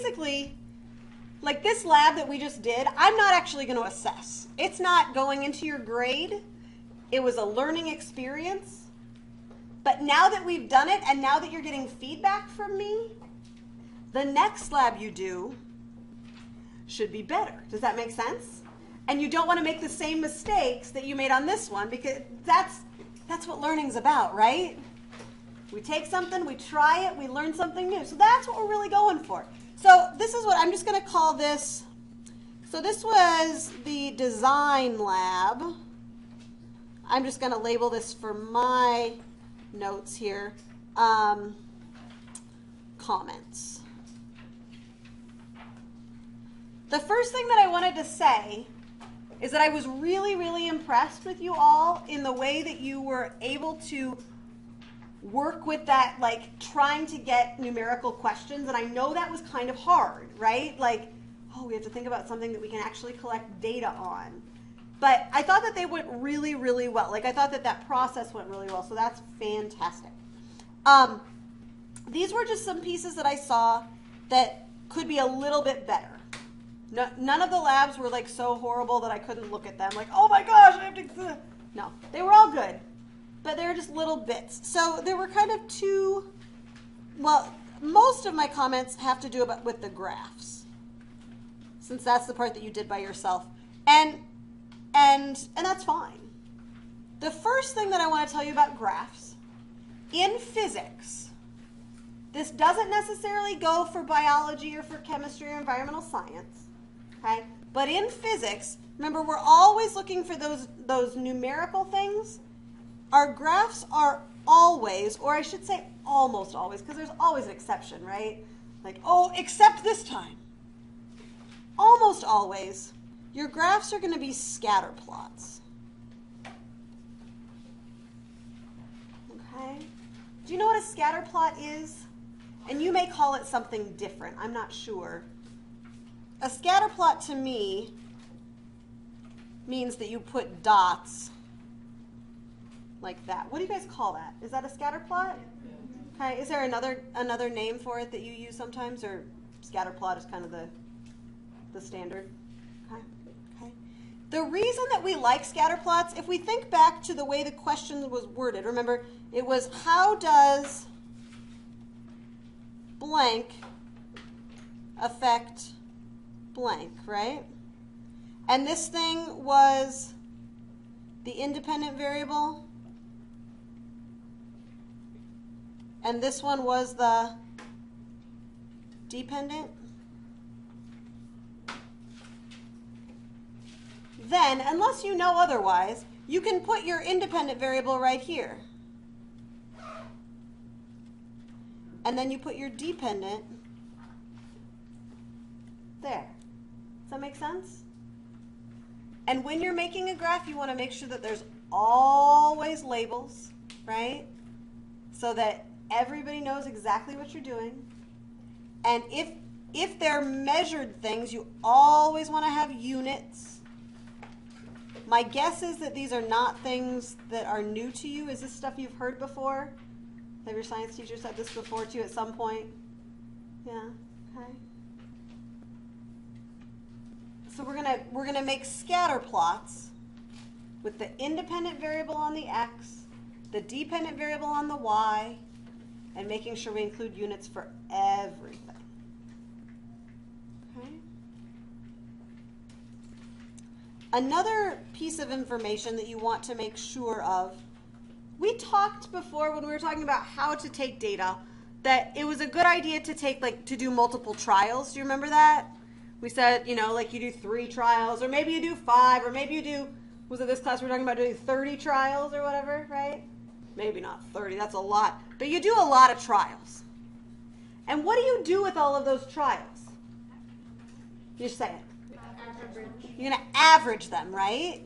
basically, like this lab that we just did, I'm not actually going to assess. It's not going into your grade. It was a learning experience. But now that we've done it and now that you're getting feedback from me, the next lab you do should be better. Does that make sense? And you don't want to make the same mistakes that you made on this one, because that's what learning's about, right? We take something, we try it, we learn something new. So that's what we're really going for. So this is what I'm just going to call this. So this was the design lab. I'm just going to label this for my notes here. Comments. The first thing that I wanted to say is that I was really, really impressed with you all in the way that you were able to work with that, like trying to get numerical questions. And I know that was kind of hard, right? Like, oh, we have to think about something that we can actually collect data on. But I thought that they went really, really well. Like, I thought that that process went really well. So that's fantastic. These were just some pieces that I saw that could be a little bit better. No, none of the labs were like so horrible that I couldn't look at them. Like, oh my gosh, I have to. No, they were all good. But they were just little bits. So there were kind of two, well, most of my comments have to do with the graphs, since that's the part that you did by yourself. And that's fine. The first thing that I want to tell you about graphs, in physics, this doesn't necessarily go for biology or for chemistry or environmental science, okay? But in physics, remember, we're always looking for those numerical things. Our graphs are always, or I should say almost always, because there's always an exception, right? Like, oh, except this time. Almost always, your graphs are going to be scatter plots. Okay? Do you know what a scatter plot is? And you may call it something different. I'm not sure. A scatter plot to me means that you put dots like that. What do you guys call that? Is that a scatter plot? Okay. Is there another name for it that you use sometimes, or scatter plot is kind of the standard? Okay. Okay. The reason that we like scatter plots, if we think back to the way the question was worded, remember, it was how does blank affect blank, right? And this thing was the independent variable. And this one was the dependent. Then, unless you know otherwise, you can put your independent variable right here. And then you put your dependent there. Does that make sense? And when you're making a graph, you want to make sure that there's always labels, right? So that everybody knows exactly what you're doing. And if they're measured things, you always want to have units. My guess is that these are not things that are new to you. Is this stuff you've heard before? Have your science teacher said this before to you at some point? Yeah, okay. So we're gonna make scatter plots with the independent variable on the x, the dependent variable on the y, and making sure we include units for everything. Okay. Another piece of information that you want to make sure of, we talked before when we were talking about how to take data that it was a good idea to do multiple trials. Do you remember that? We said, you know, like you do 3 trials, or maybe you do 5, or maybe you do, was it this class we were talking about doing 30 trials or whatever, right? Maybe not 30, that's a lot. But you do a lot of trials. And what do you do with all of those trials? You say it. Average. You're going to average them, right?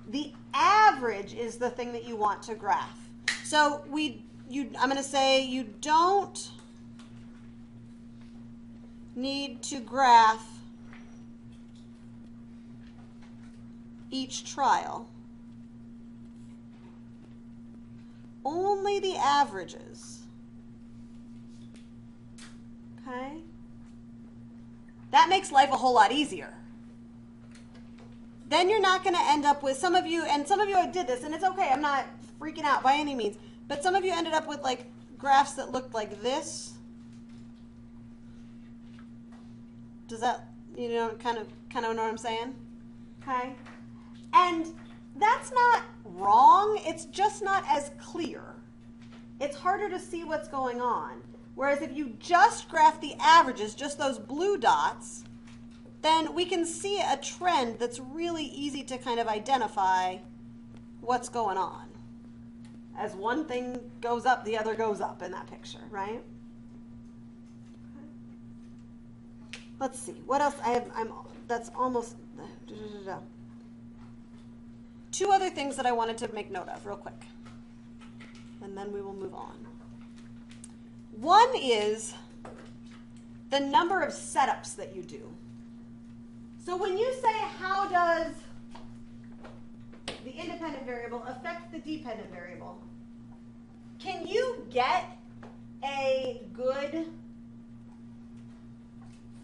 The average is the thing that you want to graph. So I'm going to say you don't need to graph each trial. Only the averages. Okay? That makes life a whole lot easier. Then you're not going to end up with, some of you did this, and it's okay, I'm not freaking out by any means, but some of you ended up with like graphs that looked like this. Does that, you know, kind of know what I'm saying? Okay. And that's not wrong, it's just not as clear. It's harder to see what's going on. Whereas if you just graph the averages, just those blue dots, then we can see a trend that's really easy to kind of identify what's going on. As one thing goes up, the other goes up in that picture, right? Let's see, what else I have, that's almost, two other things that I wanted to make note of real quick, and then we will move on. One is the number of setups that you do. So when you say, how does the independent variable affect the dependent variable, can you get a good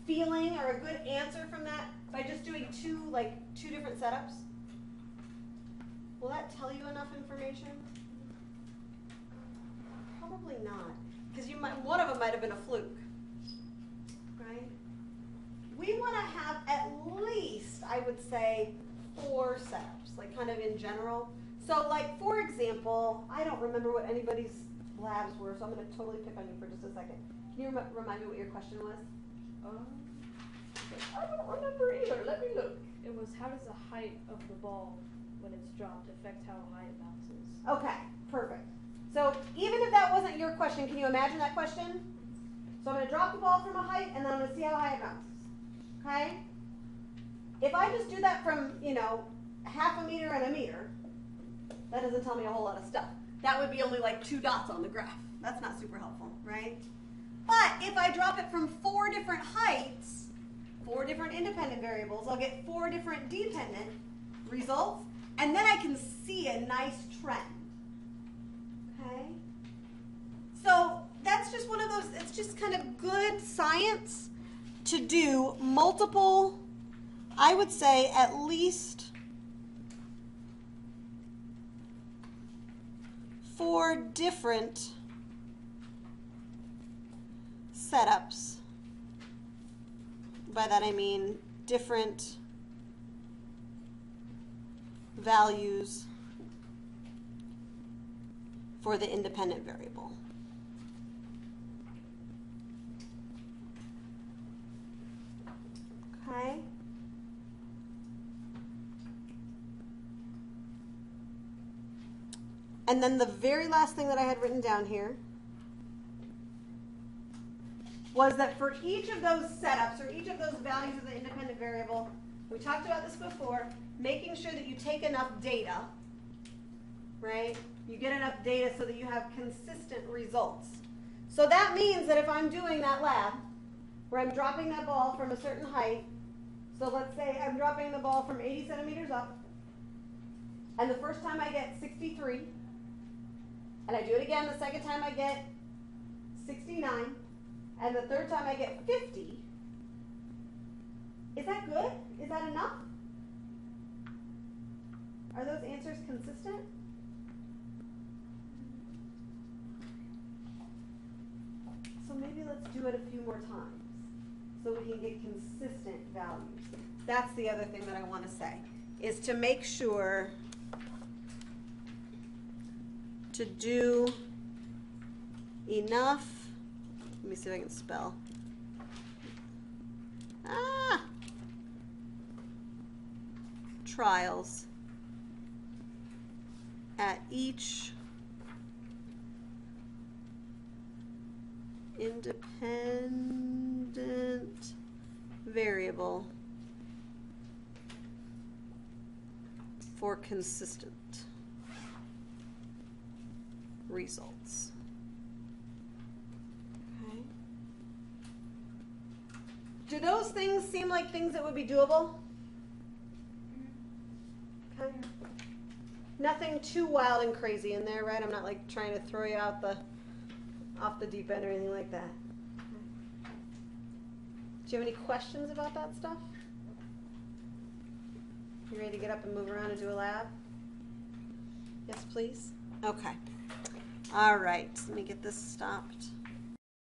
feeling or a good answer from that by just doing two different setups? Will that tell you enough information? Probably not, because one of them might have been a fluke, right? We want to have at least, I would say, 4 setups, like kind of in general. So like, for example, I don't remember what anybody's labs were, so I'm going to totally pick on you for just a second. Can you remind me what your question was? I don't remember either. Let me look. It was, how does the height of the ball when it's dropped affect how high it bounces? Okay, perfect. So even if that wasn't your question, can you imagine that question? So I'm going to drop the ball from a height, and then I'm going to see how high it bounces. Okay? If I just do that from, you know, half a meter and a meter, that doesn't tell me a whole lot of stuff. That would be only like 2 dots on the graph. That's not super helpful, right? But if I drop it from 4 different heights, 4 different independent variables, I'll get 4 different dependent results, and then I can see a nice trend. Okay? So that's just one of those, it's just kind of good science to do multiple, I would say at least 4 different setups. By that I mean different values for the independent variable. Okay. And then the very last thing that I had written down here was that for each of those setups, or each of those values of the independent variable, we talked about this before, making sure that you take enough data, right? You get enough data so that you have consistent results. So that means that if I'm doing that lab, where I'm dropping that ball from a certain height, so let's say I'm dropping the ball from 80 centimeters up, and the first time I get 63, and I do it again the second time I get 69, and the third time I get 50. Is that good? Is that enough? Are those answers consistent? So maybe let's do it a few more times so we can get consistent values. That's the other thing that I want to say, is to make sure to do enough. Let me see if I can spell. Trials at each independent variable for consistent results. Do those things seem like things that would be doable? Okay. Nothing too wild and crazy in there, right? I'm not like trying to throw you off the deep end or anything like that. Do you have any questions about that stuff? You ready to get up and move around and do a lab? Yes, please? Okay. All right, let me get this stopped.